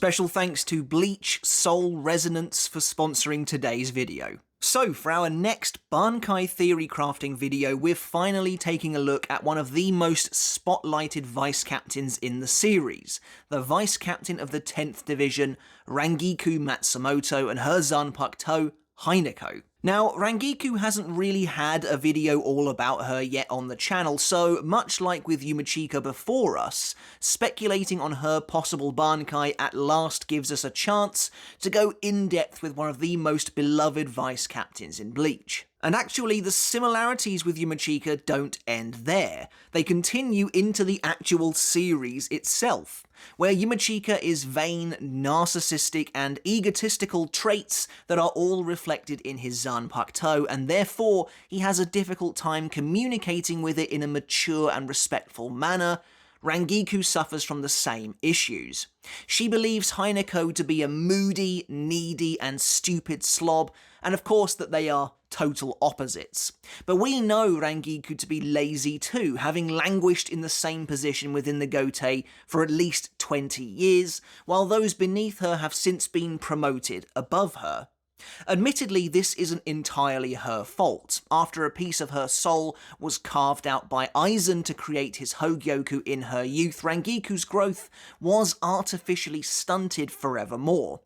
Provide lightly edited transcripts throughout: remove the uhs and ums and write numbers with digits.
Special thanks to Bleach Soul Resonance for sponsoring today's video. So, for our next Bankai theory crafting video, we're finally taking a look at one of the most spotlighted vice captains in the series, the vice captain of the 10th Division, Rangiku Matsumoto, and her Zanpakuto, Haineko. Now, Rangiku hasn't really had a video all about her yet on the channel, so much like with Yumachika before us, speculating on her possible Bankai at last gives us a chance to go in-depth with one of the most beloved vice captains in Bleach. And actually, the similarities with Yumachika don't end there. They continue into the actual series itself, where Yumachika is vain, narcissistic, and egotistical traits that are all reflected in his Zanpakuto, and therefore he has a difficult time communicating with it in a mature and respectful manner. Rangiku suffers from the same issues. She believes Haineko to be a moody, needy, and stupid slob, and of course that they are total opposites. But we know Rangiku to be lazy too, having languished in the same position within the Gotei for at least 20 years, while those beneath her have since been promoted above her. Admittedly, this isn't entirely her fault. After a piece of her soul was carved out by Aizen to create his Hogyoku in her youth, Rangiku's growth was artificially stunted forevermore.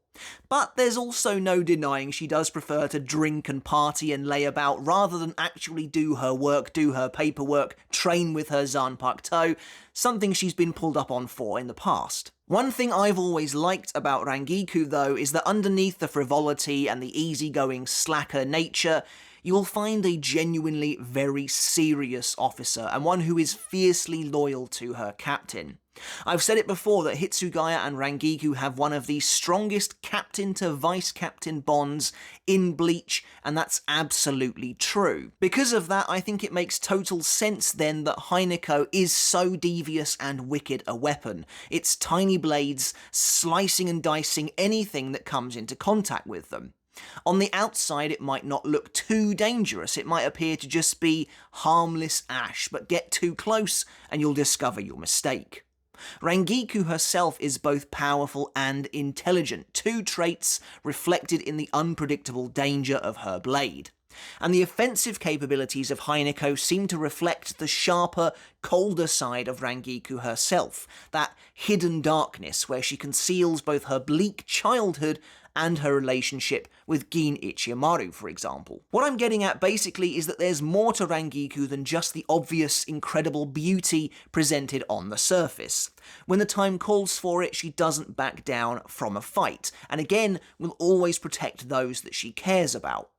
But there's also no denying she does prefer to drink and party and lay about rather than actually do her work, do her paperwork, train with her Zanpakuto, something she's been pulled up on for in the past. One thing I've always liked about Rangiku though is that underneath the frivolity and the easygoing slacker nature, you'll find a genuinely very serious officer and one who is fiercely loyal to her captain. I've said it before that Hitsugaya and Rangiku have one of the strongest captain to vice captain bonds in Bleach, and that's absolutely true. Because of that, I think it makes total sense then that Haineko is so devious and wicked a weapon. Its tiny blades slicing and dicing anything that comes into contact with them. On the outside, it might not look too dangerous. It might appear to just be harmless ash, but get too close and you'll discover your mistake. Rangiku herself is both powerful and intelligent, two traits reflected in the unpredictable danger of her blade. And the offensive capabilities of Haineko seem to reflect the sharper, colder side of Rangiku herself, that hidden darkness where she conceals both her bleak childhood and her relationship with Gin Ichimaru, for example. What I'm getting at basically is that there's more to Rangiku than just the obvious, incredible beauty presented on the surface. When the time calls for it, she doesn't back down from a fight, and again, will always protect those that she cares about.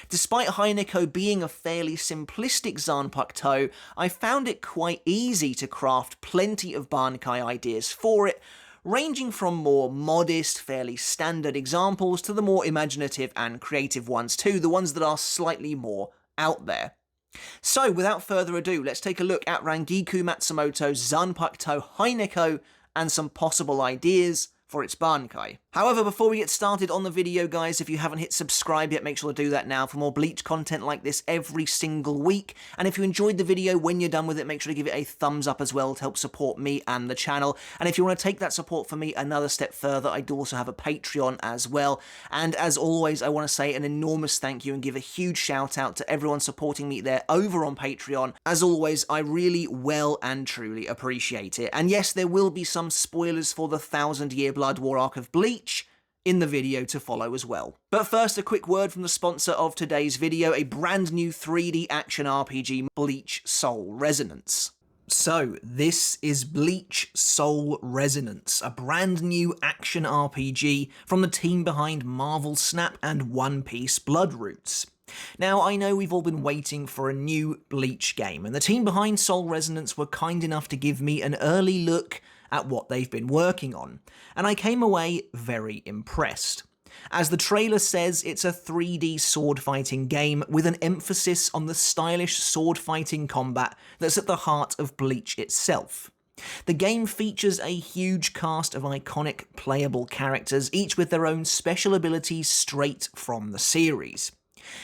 Despite Haineko being a fairly simplistic Zanpakuto, I found it quite easy to craft plenty of Bankai ideas for it, ranging from more modest, fairly standard examples to the more imaginative and creative ones too, the ones that are slightly more out there. So, without further ado, let's take a look at Rangiku Matsumoto's Zanpakuto Haineko and some possible ideas for its Bankai. However, before we get started on the video, guys, if you haven't hit subscribe yet, make sure to do that now for more Bleach content like this every single week. And if you enjoyed the video, when you're done with it, make sure to give it a thumbs up as well to help support me and the channel. And if you want to take that support for me another step further, I do also have a Patreon as well. And as always, I want to say an enormous thank you and give a huge shout out to everyone supporting me there over on Patreon. As always, I really well and truly appreciate it. And yes, there will be some spoilers for the 1000-Year Blood War arc of Bleach in the video to follow as well. But first, a quick word from the sponsor of today's video, a brand new 3D action RPG, Bleach Soul Resonance. So, this is Bleach Soul Resonance, a brand new action RPG from the team behind Marvel Snap and One Piece Bloodroots. Now, I know we've all been waiting for a new Bleach game, and the team behind Soul Resonance were kind enough to give me an early look at what they've been working on, and I came away very impressed. As the trailer says, it's a 3D sword fighting game with an emphasis on the stylish sword fighting combat that's at the heart of Bleach itself. The game features a huge cast of iconic playable characters, each with their own special abilities straight from the series.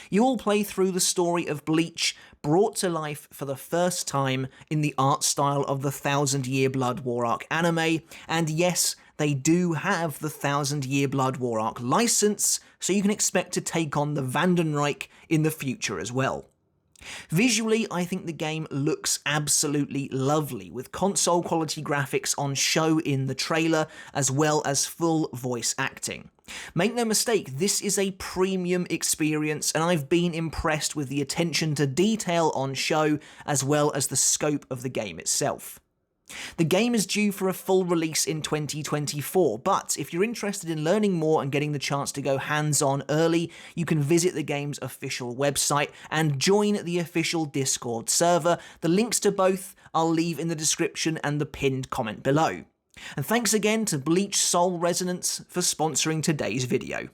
You all play through the story of Bleach, brought to life for the first time in the art style of the 1000-Year Blood War arc anime, and yes, They do have the 1000-Year Blood War arc license, so you can expect to take on the Vandenreich in the future as well. Visually, I think the game looks absolutely lovely, with console quality graphics on show in the trailer, as well as full voice acting. Make no mistake, this is a premium experience, and I've been impressed with the attention to detail on show, as well as the scope of the game itself. The game is due for a full release in 2024, but if you're interested in learning more and getting the chance to go hands-on early, you can visit the game's official website and join the official Discord server. The links to both I'll leave in the description and the pinned comment below. And thanks again to Bleach Soul Resonance for sponsoring today's video.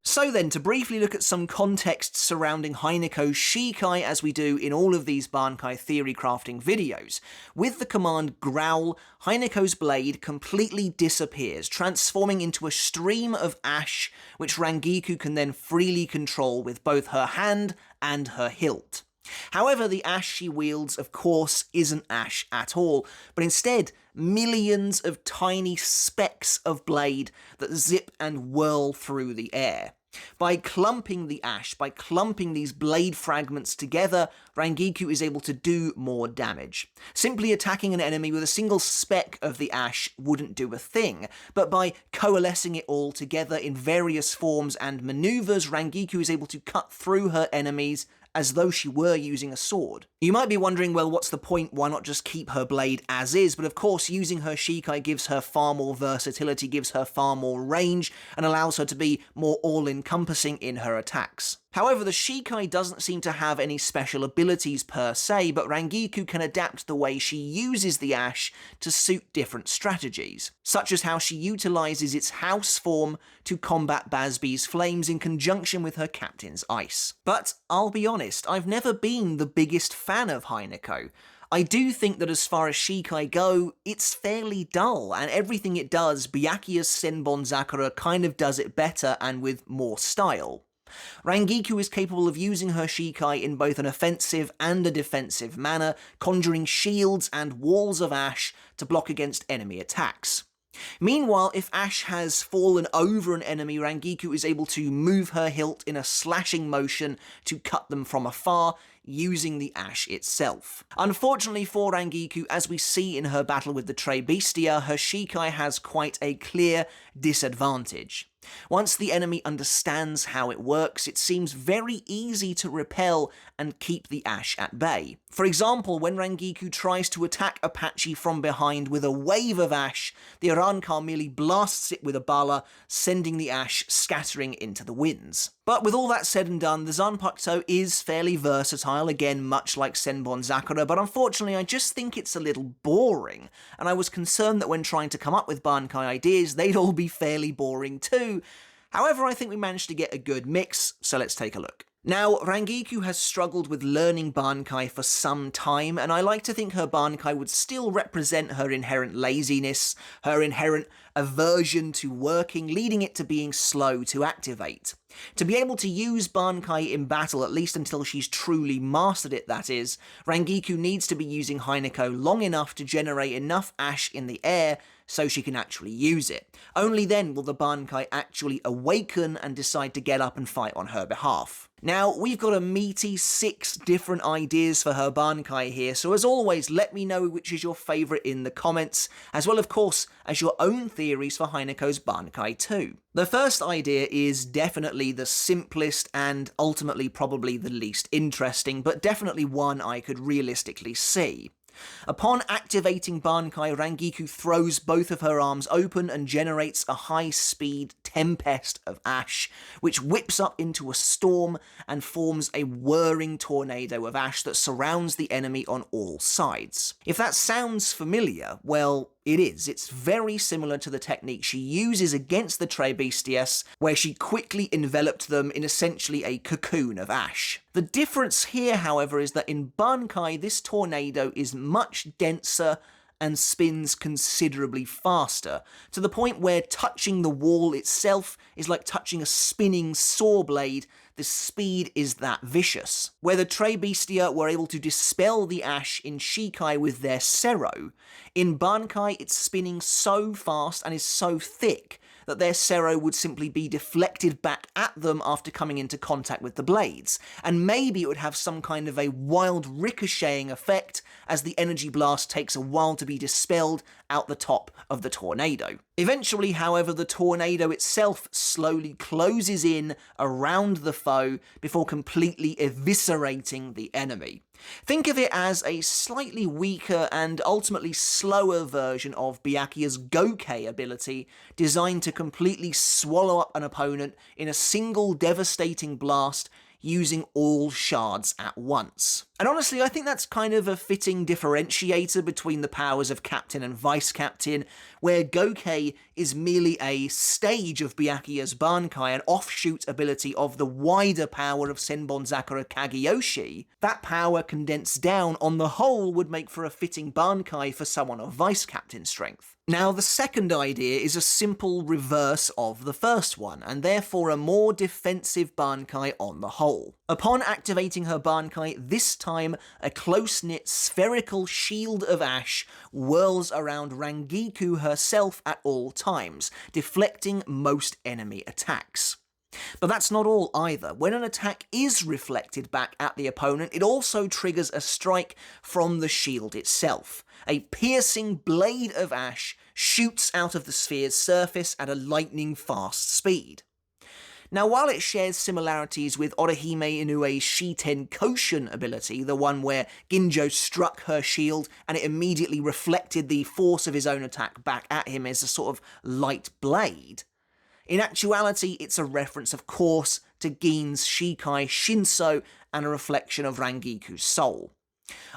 So then, to briefly look at some context surrounding Haineko's Shikai as we do in all of these Bankai theory crafting videos. With the command Growl, Haineko's blade completely disappears, transforming into a stream of ash, which Rangiku can then freely control with both her hand and her hilt. However, the ash she wields, of course, isn't ash at all, but instead millions of tiny specks of blade that zip and whirl through the air. By clumping the ash, by clumping these blade fragments together, Rangiku is able to do more damage. Simply attacking an enemy with a single speck of the ash wouldn't do a thing, but by coalescing it all together in various forms and maneuvers, Rangiku is able to cut through her enemies as though she were using a sword. You might be wondering, well, what's the point? Why not just keep her blade as is? But of course, using her Shikai gives her far more versatility, gives her far more range, and allows her to be more all-encompassing in her attacks. However, the Shikai doesn't seem to have any special abilities per se, but Rangiku can adapt the way she uses the ash to suit different strategies, such as how she utilizes its house form to combat Bazby's flames in conjunction with her captain's ice. But I'll be honest, I've never been the biggest fan of Haineko. I do think that as far as Shikai go, it's fairly dull, and everything it does, Byakuya's Senbon Zakura kind of does it better and with more style. Rangiku is capable of using her Shikai in both an offensive and a defensive manner, conjuring shields and walls of ash to block against enemy attacks. Meanwhile, if ash has fallen over an enemy, Rangiku is able to move her hilt in a slashing motion to cut them from afar, using the ash itself. Unfortunately for Rangiku, as we see in her battle with the Trebestia, her Shikai has quite a clear disadvantage. Once the enemy understands how it works, it seems very easy to repel and keep the ash at bay. For example, when Rangiku tries to attack Apache from behind with a wave of ash, the Arankar merely blasts it with a bala, sending the ash scattering into the winds. But with all that said and done, the Zanpakuto is fairly versatile, again much like Senbon Zakura, but unfortunately I just think it's a little boring, and I was concerned that when trying to come up with Bankai ideas, they'd all be fairly boring too. However, I think we managed to get a good mix, so let's take a look. Now, Rangiku has struggled with learning Bankai for some time, and I like to think her Bankai would still represent her inherent laziness, her inherent aversion to working, leading it to being slow to activate. To be able to use Bankai in battle, at least until she's truly mastered it, that is, Rangiku needs to be using Haineko long enough to generate enough ash in the air so she can actually use it. Only then will the Bankai actually awaken and decide to get up and fight on her behalf. Now, we've got a meaty 6 different ideas for her Bankai here, so as always, let me know which is your favourite in the comments, as well of course as your own theories for Haineko's Bankai too. The first idea is definitely the simplest and ultimately probably the least interesting, but definitely one I could realistically see. Upon activating Bankai, Rangiku throws both of her arms open and generates a high-speed tempest of ash, which whips up into a storm and forms a whirring tornado of ash that surrounds the enemy on all sides. If that sounds familiar, well, it is. It's very similar to the technique she uses against the Trebestias, where she quickly enveloped them in essentially a cocoon of ash. The difference here, however, is that in Bankai, this tornado is much denser and spins considerably faster, to the point where touching the wall itself is like touching a spinning saw blade the speed is that vicious. Where the Tre Bestia were able to dispel the ash in Shikai with their Sero, in Bankai it's spinning so fast and is so thick that their Sero would simply be deflected back at them after coming into contact with the blades, and maybe it would have some kind of a wild ricocheting effect as the energy blast takes a while to be dispelled out the top of the tornado. Eventually, however, the tornado itself slowly closes in around the foe before completely eviscerating the enemy. Think of it as a slightly weaker and ultimately slower version of Byakuya's Gokei ability, designed to completely swallow up an opponent in a single devastating blast using all shards at once. And honestly, I think that's kind of a fitting differentiator between the powers of Captain and Vice Captain, where Gokei is merely a stage of Byakuya's Bankai, an offshoot ability of the wider power of Senbon Zakura Kageyoshi. That power condensed down on the whole would make for a fitting Bankai for someone of Vice Captain strength. Now, the second idea is a simple reverse of the first one, and therefore a more defensive Bankai on the whole. Upon activating her Bankai, this time a close-knit spherical shield of ash whirls around Rangiku herself at all times, deflecting most enemy attacks. But that's not all either. When an attack is reflected back at the opponent, it also triggers a strike from the shield itself. A piercing blade of ash shoots out of the sphere's surface at a lightning-fast speed. Now, while it shares similarities with Orihime Inue's Shiten Koshin ability, the one where Ginjo struck her shield and it immediately reflected the force of his own attack back at him as a sort of light blade, in actuality, it's a reference, of course, to Gin's Shikai Shinso and a reflection of Rangiku's soul.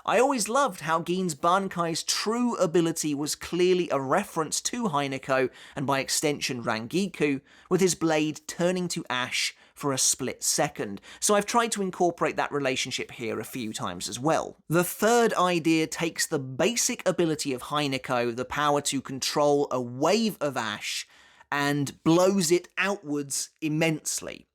I always loved how Gin's Bankai's true ability was clearly a reference to Haineko, and by extension Rangiku, with his blade turning to ash for a split second, so I've tried to incorporate that relationship here a few times as well. The third idea takes the basic ability of Haineko, the power to control a wave of ash, and blows it outwards immensely.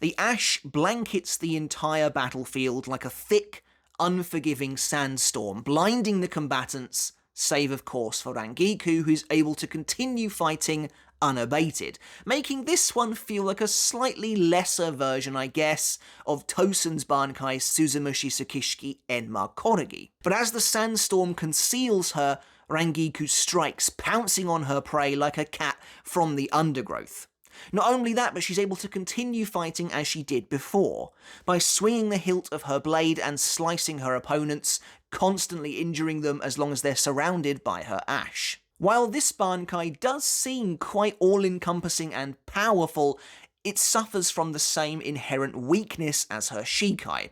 The ash blankets the entire battlefield like a thick, unforgiving sandstorm, blinding the combatants, save of course for Rangiku, who's able to continue fighting unabated, making this one feel like a slightly lesser version, I guess, of Tosen's Bankai Suzumushi Tsukishiki Enma Korigi. But as the sandstorm conceals her, Rangiku strikes, pouncing on her prey like a cat from the undergrowth. Not only that, but she's able to continue fighting as she did before, by swinging the hilt of her blade and slicing her opponents, constantly injuring them as long as they're surrounded by her ash. While this Bankai does seem quite all-encompassing and powerful, it suffers from the same inherent weakness as her Shikai.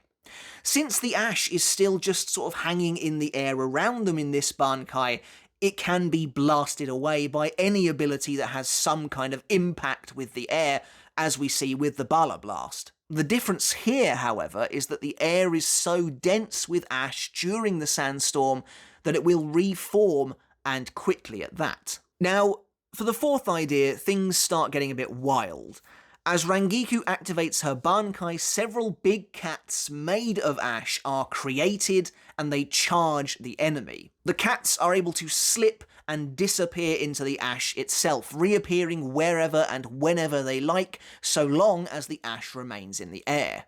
Since the ash is still just sort of hanging in the air around them in this Bankai, it can be blasted away by any ability that has some kind of impact with the air, as we see with the Bala Blast. The difference here, however, is that the air is so dense with ash during the sandstorm that it will reform, and quickly at that. Now, for the fourth idea, things start getting a bit wild. As Rangiku activates her Bankai, several big cats made of ash are created and they charge the enemy. The cats are able to slip and disappear into the ash itself, reappearing wherever and whenever they like, so long as the ash remains in the air.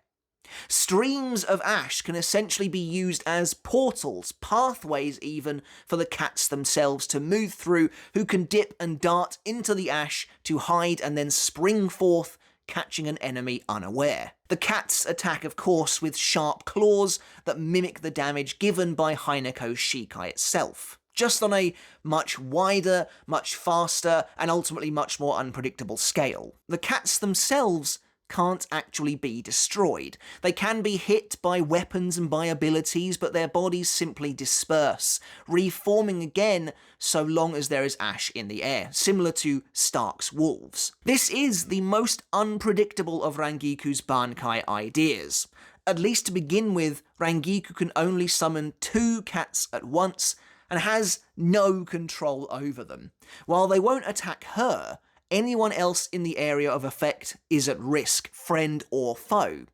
Streams of ash can essentially be used as portals, pathways even, for the cats themselves to move through, who can dip and dart into the ash to hide and then spring forth, catching an enemy unaware. The cats attack, of course, with sharp claws that mimic the damage given by Haineko's Shikai itself, just on a much wider, much faster, and ultimately much more unpredictable scale. The cats themselves can't actually be destroyed. They can be hit by weapons and by abilities, but their bodies simply disperse, reforming again so long as there is ash in the air, similar to Stark's wolves. This is the most unpredictable of Rangiku's Bankai ideas. At least to begin with, Rangiku can only summon 2 cats at once, and has no control over them. While they won't attack her, anyone else in the area of effect is at risk, friend or foe.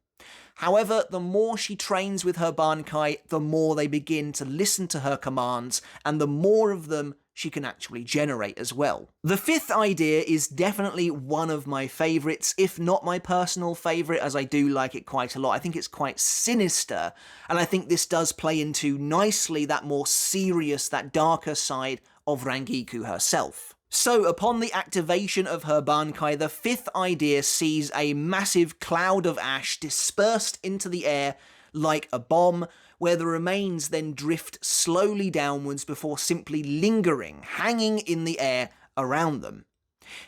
However, the more she trains with her Bankai, the more they begin to listen to her commands, and the more of them she can actually generate as well. The fifth idea is definitely one of my favourites, if not my personal favourite, as I do like it quite a lot. I think it's quite sinister, and I think this does play into nicely that more serious, that darker side of Rangiku herself. So, upon the activation of her Bankai, the fifth idea sees a massive cloud of ash dispersed into the air like a bomb, where the remains then drift slowly downwards before simply lingering, hanging in the air around them.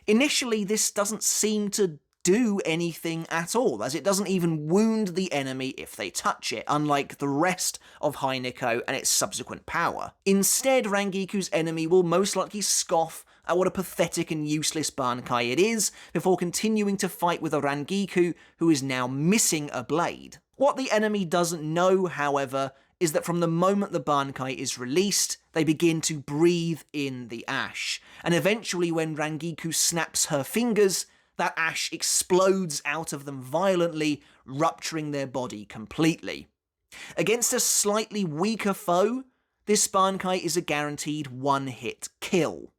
Initially, this doesn't seem to do anything at all, as it doesn't even wound the enemy if they touch it, unlike the rest of Haineko and its subsequent power. Instead, Rangiku's enemy will most likely scoff at what a pathetic and useless Bankai it is, before continuing to fight with a Rangiku who is now missing a blade. What the enemy doesn't know, however, is that from the moment the Bankai is released, they begin to breathe in the ash, and eventually when Rangiku snaps her fingers, that ash explodes out of them violently, rupturing their body completely. Against a slightly weaker foe, this Bankai is a guaranteed one-hit kill.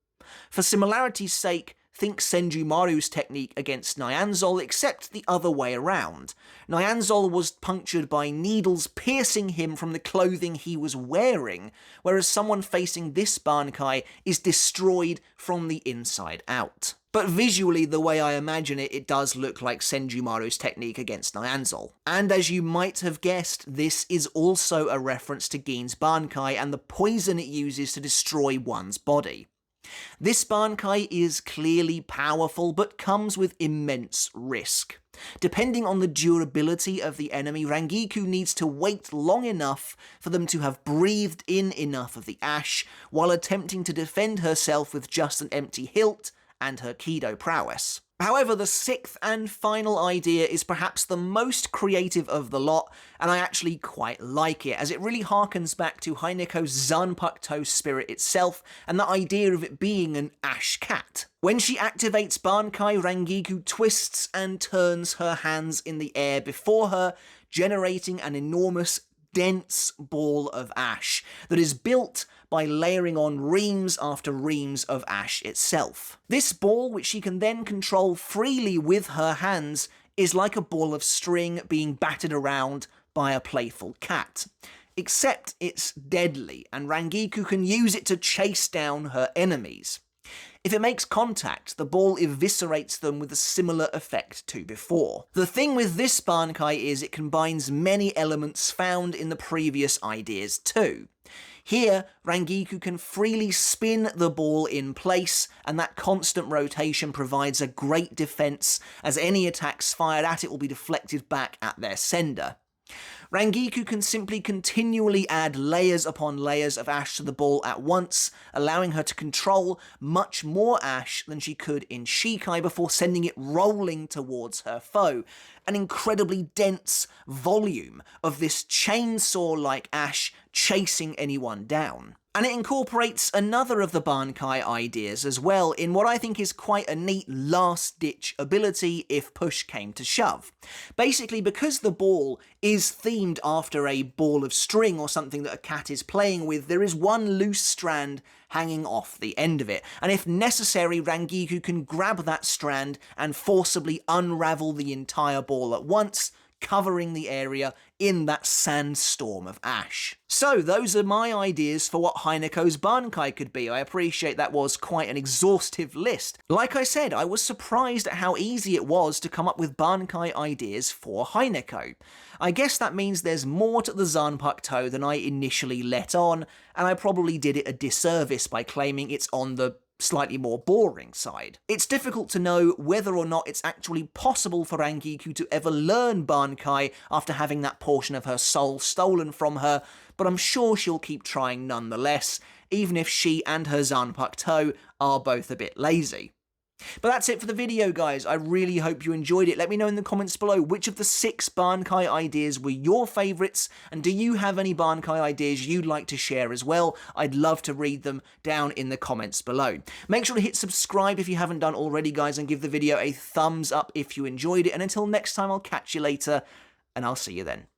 For similarity's sake, think Senjumaru's technique against Nyanzol, except the other way around. Nyanzol was punctured by needles piercing him from the clothing he was wearing, whereas someone facing this Bankai is destroyed from the inside out. But visually, the way I imagine it, it does look like Senjumaru's technique against Nyanzol. And as you might have guessed, this is also a reference to Gin's Bankai and the poison it uses to destroy one's body. This Bankai is clearly powerful, but comes with immense risk. Depending on the durability of the enemy, Rangiku needs to wait long enough for them to have breathed in enough of the ash, while attempting to defend herself with just an empty hilt and her Kido prowess. However, the sixth and final idea is perhaps the most creative of the lot, and I actually quite like it, as it really harkens back to Haineko's Zanpakuto spirit itself, and the idea of it being an ash cat. When she activates Bankai, Rangiku twists and turns her hands in the air before her, generating an enormous, dense ball of ash that is built by layering on reams after reams of ash itself. This ball, which she can then control freely with her hands, is like a ball of string being battered around by a playful cat. Except it's deadly, and Rangiku can use it to chase down her enemies. If it makes contact, the ball eviscerates them with a similar effect to before. The thing with this Bankai is it combines many elements found in the previous ideas too. Here, Rangiku can freely spin the ball in place, and that constant rotation provides a great defense, as any attacks fired at it will be deflected back at their sender. Rangiku can simply continually add layers upon layers of ash to the ball at once, allowing her to control much more ash than she could in Shikai before sending it rolling towards her foe. An incredibly dense volume of this chainsaw-like ash chasing anyone down. And it incorporates another of the Bankai ideas as well, in what I think is quite a neat last-ditch ability if push came to shove. Basically, because the ball is themed after a ball of string or something that a cat is playing with, there is one loose strand hanging off the end of it, and if necessary, Rangiku can grab that strand and forcibly unravel the entire ball at once, covering the area in that sandstorm of ash. So those are my ideas for what Haineko's Bankai could be. I appreciate that was quite an exhaustive list. Like I said, I was surprised at how easy it was to come up with Bankai ideas for Haineko. I guess that means there's more to the Zanpakuto than I initially let on, and I probably did it a disservice by claiming it's on the slightly more boring side. It's difficult to know whether or not it's actually possible for Rangiku to ever learn Bankai after having that portion of her soul stolen from her, but I'm sure she'll keep trying nonetheless, even if she and her Zanpakuto are both a bit lazy. But that's it for the video, guys. I really hope you enjoyed it. Let me know in the comments below which of the 6 Bankai ideas were your favourites, and do you have any Bankai ideas you'd like to share as well? I'd love to read them down in the comments below. Make sure to hit subscribe if you haven't done already, guys, and give the video a thumbs up if you enjoyed it. And until next time, I'll catch you later, and I'll see you then.